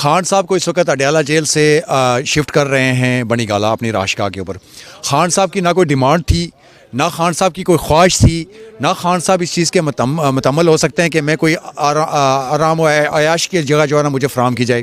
खान साहब को इस वक्त अडयाला जेल से शिफ्ट कर रहे हैं बनीगाला अपनी राशगा के ऊपर। खान साहब की ना कोई डिमांड थी, ना खान साहब की कोई ख्वाहिश थी, ना खान साहब इस चीज़ के मुतम्मल हो सकते हैं कि मैं कोई आराम व अयाश की जगह जो है ना मुझे फ़राम की जाए।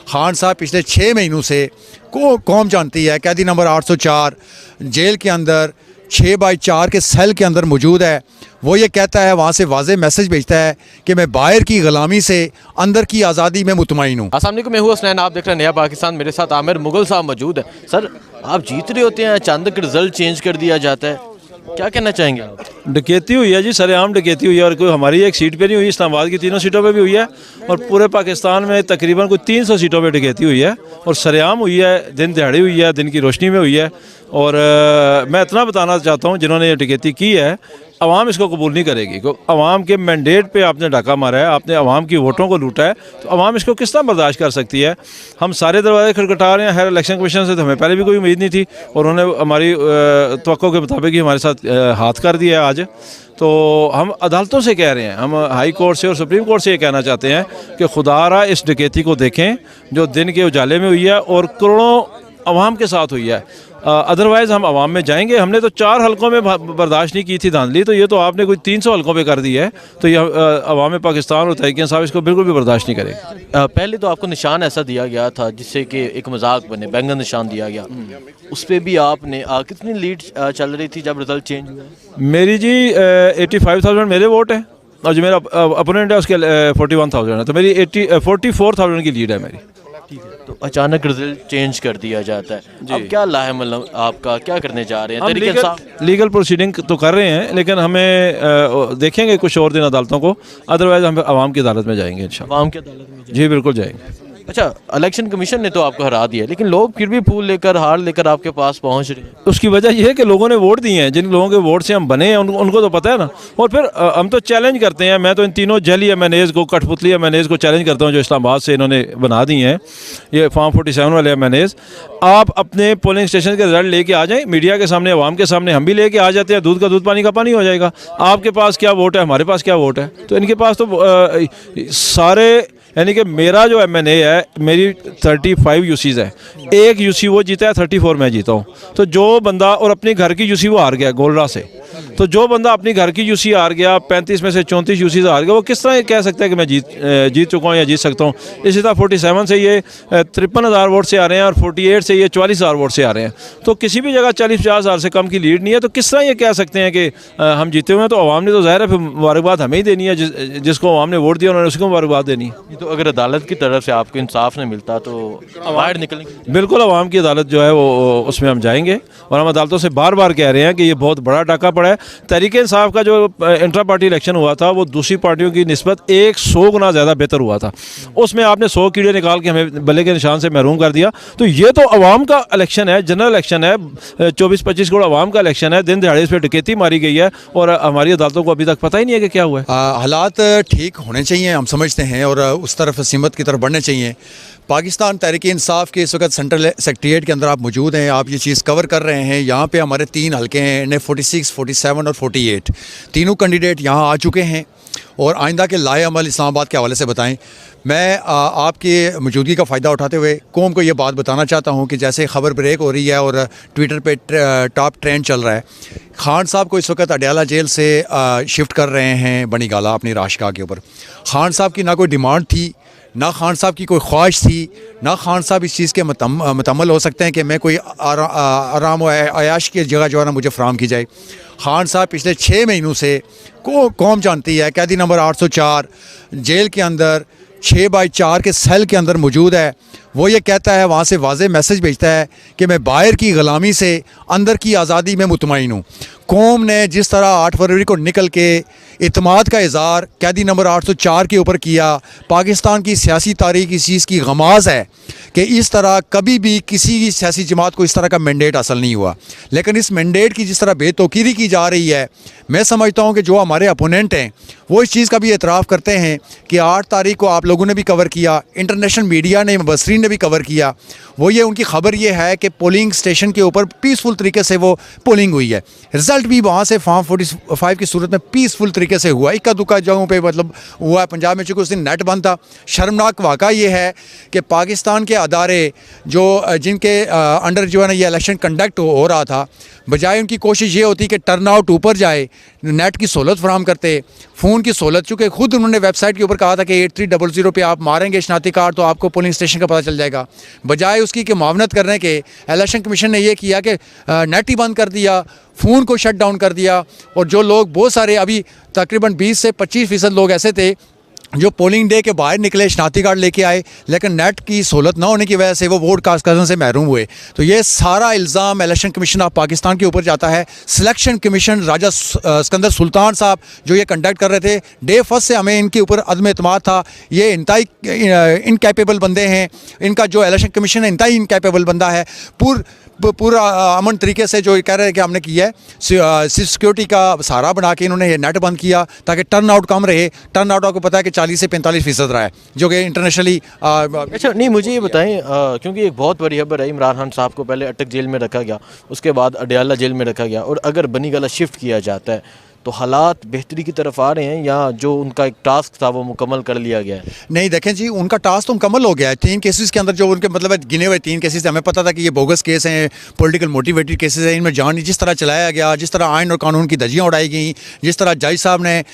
खान साहब पिछले 6 महीनों से कौम जानती है, कैदी नंबर 804 जेल के अंदर 6x4 के सेल के अंदर मौजूद है। वो ये कहता है, वहाँ से वाज़े मैसेज भेजता है कि मैं बाहर की ग़ुलामी से अंदर की आज़ादी में मुतमईन हूँ। अस्सलाम वालेकुम, मैं हूँ हसनैन, आप देख रहे हैं नया पाकिस्तान। मेरे साथ आमिर मुगल साहब मौजूद है। सर, आप जीत रहे होते हैं, अचानक रिजल्ट चेंज कर दिया जाता है, क्या कहना चाहेंगे आप? डकैती हुई है जी, सरेआम डकैती हुई है। और कोई हमारी एक सीट पे नहीं हुई, इस्लामाबाद की 3 सीटों पे भी हुई है और पूरे पाकिस्तान में तकरीबन कोई 300 सीटों पे डकैती हुई है और सरेआम हुई है, दिन दिहाड़ी हुई है, दिन की रोशनी में हुई है। और मैं इतना बताना चाहता हूँ, जिन्होंने ये डकैती की है, अवाम इसको कबूल नहीं करेगी। अवाम के मैंडेट पे आपने डाका मारा है, आपने अवाम की वोटों को लूटा है, तो अवाम इसको किस तरह बर्दाश्त कर सकती है? हम सारे दरवाजे खटखटा रहे हैं। हर इलेक्शन कमीशन से तो हमें पहले भी कोई उम्मीद नहीं थी और उन्होंने हमारी तवक्को के मुताबिक ही हमारे साथ हाथ कर दिया है आज। तो हम अदालतों से कह रहे हैं, हम हाई कोर्ट से और सुप्रीम कोर्ट से ये कहना चाहते हैं कि खुदारा इस डकैती को देखें जो दिन के उजाले में हुई है और करोड़ों अवाम के साथ हुई है। अदरवाइज़ हम अवाम में जाएंगे। हमने तो 4 हलकों में बर्दाश्त नहीं की थी धांधली, तो ये तो आपने कोई 300 हलकों पे कर दी है। तो ये अवाम पाकिस्तान और तहरीक इंसाफ इसको बिल्कुल भी बर्दाश्त नहीं करेगी। पहले तो आपको निशान ऐसा दिया गया था जिससे कि एक मजाक बने, बैंगन निशान दिया गया, उस पर भी आपने कितनी लीड चल रही थी जब रिजल्ट चेंज हुआ? मेरी जी 85,000 मेरे वोट हैं और जो मेरा अपोनेंट है उसके 41,000 है, तो मेरी 44,000 की लीड है मेरी। तो अचानक रिजल्ट चेंज कर दिया जाता है, अब क्या लाहेमल आपका, क्या करने जा रहे हैं? हम लीगल प्रोसीडिंग तो कर रहे हैं, लेकिन हमें देखेंगे कुछ और दिन अदालतों को, अदरवाइज हम आवाम की अदालत में जाएंगे इंशाल्लाह। आवाम की अदालत में जी बिल्कुल जाएंगे। अच्छा, इलेक्शन कमीशन ने तो आपको हरा दिया, लेकिन लोग फिर भी फूल लेकर, हार लेकर आपके पास पहुंच रहे हैं। उसकी वजह यह है कि लोगों ने वोट दिए हैं, जिन लोगों के वोट से हम बने हैं उनको तो पता है ना। और फिर हम तो चैलेंज करते हैं, मैं तो इन तीनों जली एमएनएज़ को, कठपुतली एमएनएज़ को चैलेंज करता हूँ जो इस्लामाबाद से इन्होंने बना दी हैं, ये फॉर्म 47 वाले एमएनएज़। आप अपने पोलिंग स्टेशन के रिजल्ट लेके आ जाएँ मीडिया के सामने, अवाम के सामने, हम भी लेके आ जाते हैं। दूध का दूध, पानी का पानी हो जाएगा। आपके पास क्या वोट है, हमारे पास क्या वोट है, तो इनके पास तो सारे, यानी कि मेरा जो एमएनए है, मेरी 35 यूसीज है, एक यूसी वो जीता है, 34 मैं जीता हूँ। तो जो बंदा, और अपने घर की यूसी वो हार गया गोलरा से, तो जो बंदा अपनी घर की यूसी हार गया, 35 में से 34 यूसी हार गया, वो किस तरह कह सकता है कि मैं जीत चुका हूँ या जीत सकता हूँ? इसी तरह 47 से ये 53,000 वोट से आ रहे हैं और 48 से ये 44,000 वोट से आ रहे हैं। तो किसी भी जगह 40-50 हज़ार से कम की लीड नहीं है, तो किस तरह ये कह सकते हैं कि हम जीते हुए हैं? तो अवाम ने तो ज़ाहिर है फिर मुबारकबाद हमें ही देनी है, जिसको अवाम ने वोट दिया उन्होंने उसको मुबारकबाद देनी है। तो अगर अदालत की तरफ से आपको इंसाफ नहीं मिलता तो बाहर निकलेंगे? बिल्कुल, अवाम की अदालत जो है वो उसमें हम जाएंगे और हम अदालतों से बार बार कह रहे हैं कि ये बहुत बड़ा डाका पड़ा है। तहरीक इंसाफ का जो इंट्रा पार्टी इलेक्शन हुआ था वो दूसरी पार्टियों की निस्बत 100 गुना ज़्यादा बेहतर हुआ था। उसमें आपने 100 कीड़े निकाल के हमें बल्ले के निशान से महरूम कर दिया। तो ये तो अवाम का इलेक्शन है, जनरल इलेक्शन है, 24-25 करोड़ अवाम का इलेक्शन है। दिन दिहाड़े इस पर डकैती मारी गई है और हमारी अदालतों को अभी तक पता ही नहीं है कि क्या हुआ है। हालात ठीक होने चाहिए, हम समझते हैं, और उस तरफ सिमत की तरफ बढ़ने चाहिए। पाकिस्तान तहरीक इंसाफ के इस वक्त सेंट्रल सेक्रेटेरिएट के अंदर आप मौजूद हैं, आप ये चीज़ कवर कर रहे हैं। यहाँ पे हमारे 3 हलके हैं, इन्हें 46, 47 और 48, तीनों कैंडिडेट यहाँ आ चुके हैं और आइंदा के लाए अमल इस्लामाबाद के हवाले से बताएं। मैं आपकी मौजूदगी का फ़ायदा उठाते हुए कौम को ये बात बताना चाहता हूँ कि जैसे खबर ब्रेक हो रही है और ट्विटर पे टॉप ट्रेंड चल रहा है, खान साहब को इस वक्त अडयाला जेल से शिफ्ट कर रहे हैं बनीगाला अपनी राशगा के ऊपर। खान साहब की ना कोई डिमांड थी, ना खान साहब की कोई ख्वाहिश थी, ना खान साहब इस चीज़ के मुतम्मल हो सकते हैं कि मैं कोई आराम व अयाश की जगह जो है ना मुझे फ़राम की जाए। खान साहब पिछले 6 महीनों से कौम जानती है, कैदी नंबर 804 जेल के अंदर 6x4 के सेल के अंदर मौजूद है। वो ये कहता है, वहाँ से वाज़े मैसेज भेजता है कि मैं बाहर की ग़ुलामी से अंदर की आज़ादी में मुतमईन हूँ। कौम ने जिस तरह 8 फरवरी को निकल के इत्माद का इज़हार कैदी नंबर 804 के ऊपर किया, पाकिस्तान की सियासी तारीख इस चीज़ की गमाज़ है कि इस तरह कभी भी किसी भी सियासी जमात को इस तरह का मैंडेट हासिल नहीं हुआ। लेकिन इस मैंडेट की जिस तरह बेतौकीरी की जा रही है, मैं समझता हूँ कि जो हमारे अपोनेंट हैं वो इस चीज़ का भी एतराफ़ करते हैं कि 8 तारीख को आप लोगों ने भी कवर किया, इंटरनेशनल मीडिया ने, मुबसरीन ने भी कवर किया। वो ये उनकी खबर ये है कि पोलिंग स्टेशन के ऊपर पीसफुल तरीके से वो पोलिंग हुई है। रिज़ल्ट भी वहाँ से फॉर्म 45 की सूरत में पीसफुल तरीके तरीके से हुआ, इक्का दुक्का जगहों पे मतलब हुआ है। पंजाब में चूँकि उस दिन नेट बंद था। शर्मनाक वाक़ा ये है कि पाकिस्तान के अदारे जो जिनके अंडर जो है ना ये इलेक्शन कंडक्ट हो रहा था, बजाय उनकी कोशिश ये होती कि टर्न आउट ऊपर जाए, नेट की सहूलत फराम करते, फ़ोन की सहूलत, चूँकि खुद उन्होंने वेबसाइट के ऊपर कहा था कि 8300 पे आप मारेंगे शनाख्ती कार्ड तो आपको पोलिंग स्टेशन का पता चल जाएगा। बजाय उसकी कि मुआवनत करने के इलेक्शन कमीशन ने ये किया कि नेट ही बंद कर दिया, फ़ोन को शट डाउन कर दिया। और जो लोग बहुत सारे अभी तकरीबन 20 से 25% लोग ऐसे थे जो पोलिंग डे के बाहर निकले, शनाख्ती कार्ड लेके आए, लेकिन नेट की सहूलत ना होने की वजह से वो वोट कास्ट करने से महरूम हुए। तो ये सारा इल्ज़ाम इलेक्शन कमीशन ऑफ पाकिस्तान के ऊपर जाता है। सिलेक्शन कमीशन राजा सिकंदर सुल्तान साहब जो ये कंडक्ट कर रहे थे, डे फर्स्ट से हमें इनके ऊपर अदम एतमाद था। ये इंतहाई इनकैपेबल बंदे हैं, इनका जो इलेक्शन कमीशन है इंतहाई इनकैपेबल बंदा है। पूरा अमन तरीके से जो कह रहे हैं कि हमने किया है, सिक्योरिटी का सहारा बना के इन्होंने ये नेट बंद किया ताकि टर्न आउट कम रहे। टर्न आउट आपको पता है कि 40 से 45% रहा है, जो कि इंटरनेशनली। अच्छा नहीं, मुझे ये बताएं, क्योंकि एक बहुत बड़ी खबर है, इमरान खान साहब को पहले अटक जेल में रखा गया, उसके बाद अडयाला जेल में रखा गया, और अगर बनी गला शिफ्ट किया जाता है तो हालात बेहतरी की तरफ आ रहे हैं, या जो उनका एक टास्क था वो मुकम्मल कर लिया गया है? नहीं, देखें जी, उनका टास्क तो मुकम्मल हो गया है। 3 केसेस के अंदर जो उनके मतलब गिने हुए 3 केसेस थे, हमें पता था कि ये बोगस केस हैं, पॉलिटिकल मोटिवेटेड केसेस हैं। इनमें जान जिस तरह चलाया गया, जिस तरह आइन और कानून की धज्जियाँ उड़ाई गई, जिस तरह जज साहब ने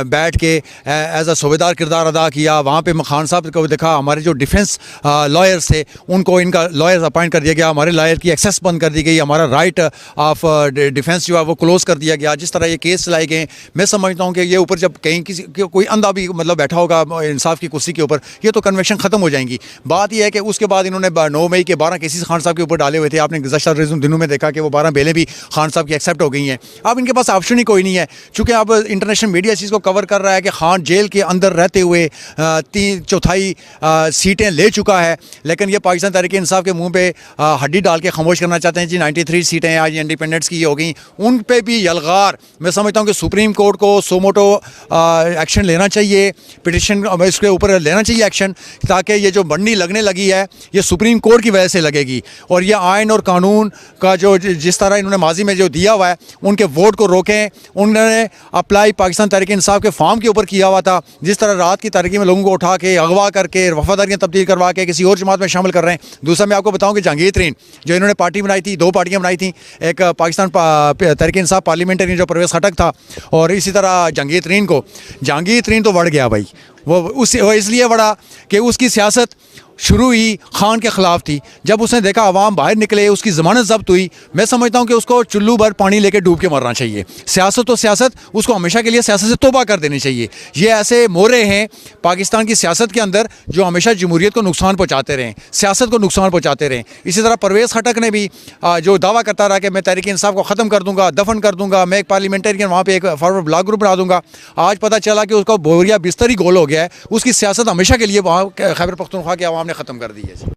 बैठ के एज अ सूबेदार किरदार अदा किया, वहाँ पर खान साहब को देखा, हमारे जो डिफेंस लॉयर्स थे उनको इनका लॉयर्स अपॉइंट कर दिया गया, हमारे लॉयर की एक्सेस बंद कर दी गई, हमारा राइट ऑफ डिफेंस जो है वो क्लोज कर दिया गया। जिस तरह ये केस चलाए गए, मैं समझता हूँ कि ये ऊपर जब कहीं किसी कोई अंधा भी मतलब बैठा होगा इंसाफ की कुर्सी के ऊपर, ये तो कन्वेंशन ख़त्म हो जाएंगी। बात यह है कि उसके बाद इन्होंने 9 मई के 12 केसेस खान साहब के ऊपर डाले हुए थे। आपने गुज़श्ता दिनों में देखा कि वो 12 बेलें भी खान साहब की एक्सेप्ट हो गई हैं। अब इनके पास ऑप्शन ही कोई नहीं है, चूँकि अब इंटरनेशनल मीडिया इस चीज़ को कवर कर रहा है कि खान जेल के अंदर रहते हुए 3/4 सीटें ले चुका है। लेकिन ये पाकिस्तान तहरीक इंसाफ के मुँह पर हड्डी डाल के खामोश करना चाहते हैं जी। 93 सीटें आज इंडिपेंडेंट्स की हो गई, उन पर भी यलगार। मैं समझता हूँ कि सुप्रीम कोर्ट को सोमोटो एक्शन लेना चाहिए, पिटिशन इसके ऊपर लेना चाहिए एक्शन, ताकि ये जो मंडी लगने लगी है ये सुप्रीम कोर्ट की वजह से लगेगी। और ये आइन और कानून का जो जिस तरह इन्होंने माजी में जो दिया हुआ है उनके वोट को रोकें। उन्होंने अप्लाई पाकिस्तान तहरीक इंसाफ के फॉर्म के ऊपर किया हुआ था, जिस तरह रात की तारीकी में लोगों को उठा के अगवा करके वफादारियाँ तब्दील करवा के किसी और जमात में शामिल कर रहे हैं। दूसरा मैं आपको बताऊँ कि जहांगीर तरीन जो इन्होंने पार्टी बनाई थी, 2 पार्टियाँ बनाई थी, एक पाकिस्तान तहरीक इंसाफ पार्लियामेंट्री जो परवेज़ खटक था, और इसी तरह जहांगीर तरीन तो बढ़ गया भाई। वो इसलिए बढ़ा कि उसकी सियासत शुरू ही खान के ख़िलाफ़ थी। जब उसने देखा अवाम बाहर निकले, उसकी ज़मानत ज़ब्त हुई, मैं समझता हूँ कि उसको चुल्लू भर पानी लेके डूब के मरना चाहिए। सियासत तो सियासत, उसको हमेशा के लिए सियासत से तौबा कर देनी चाहिए। ये ऐसे मोरे हैं पाकिस्तान की सियासत के अंदर जो हमेशा जमहूरियत को नुकसान पहुँचाते रहें, सियासत को नुकसान पहुँचाते रहें। इसी तरह परवेज़ खटक ने भी जो दावा करता रहा कि मैं तहरीक इंसाफ को ख़त्म कर दूँगा, दफन कर दूँगा, मैं एक पार्लियामेंटेरियन वहाँ पर एक फॉरवर्ड ब्लॉक ग्रुप बना दूँगा, आज पता चला कि उसका बोरिया बिस्तर ही गोल हो गया है। उसकी सियासत हमेशा के लिए वहाँ खैबर पख्तूनख्वा के अवाम ने ख़त्म कर दी है।